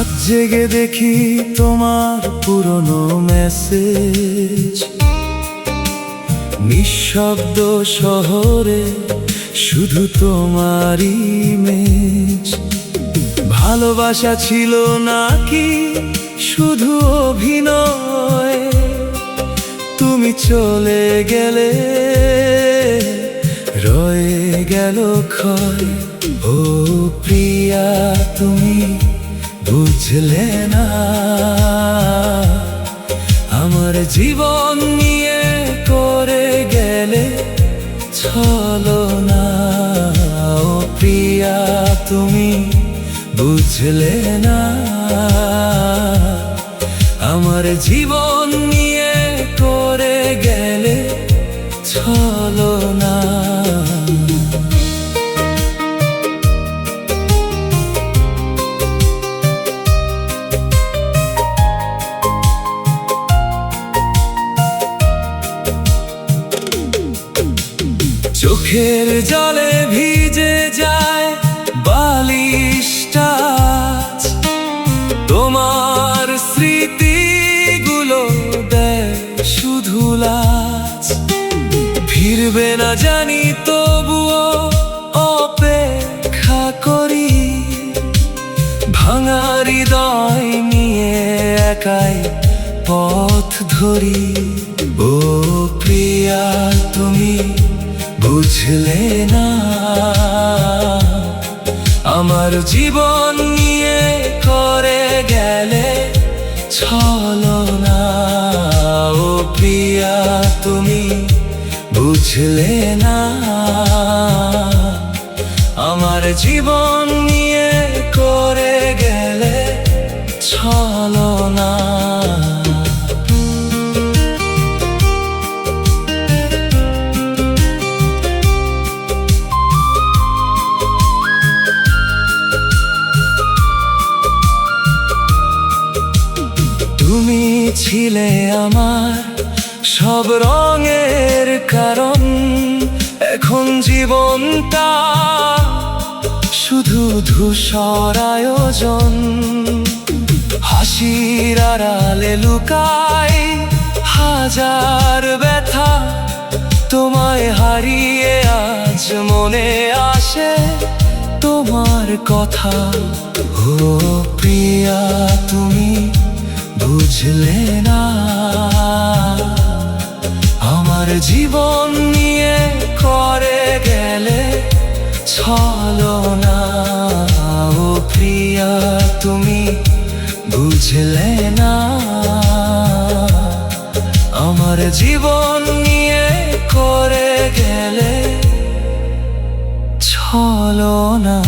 রাত জেগে দেখি তোমার পুরনো মেসেজ, নিঃশব্দ শহরে শুধু তোমার ইমেজ। ভালোবাসা ছিল নাকি শুধু অভিনয়? তুমি চলে গেলে রয়ে গেল ক্ষয়। ও প্রিয়া, তুমি বুঝলে না আমার জীবন নিয়ে করে গেলে ছলনা। ও প্রিয়া, তুমি বুঝলে না আমার জীবন নিয়ে করে গেলে ছলনা। চোখের জলে ভিজে যায় বালিশটা, তোমার স্মৃতিগুলো দেয় শুধু লাজ। ফিরবে না জানি তবুও অপেক্ষা করি, ভাঙা হৃদয় নিয়ে একাই পথ ধরি। ও প্রিয়া, তুমি বুঝলে না আমার জীবন নিয়ে করে গেলে ছলনা। ও প্রিয়া, তুমি বুঝলে না আমার জীবন নিয়ে করে গেলে ছলনা। তুমি ছিলে আমার সব রঙের কারণ, এখন জীবনটা শুধু ধূসর আয়োজন। হাসির আড়ালে লুকাই হাজার ব্যথা, তোমায় হারিয়ে আজ মনে আসে তোমার কথা। ও প্রিয়া, তুমি বুঝলে না আমার জীবন নিয়ে করে গেলে ছলনা। ও প্রিয়া, তুমি বুঝলে না আমার জীবন নিয়ে করে গেলে ছলনা।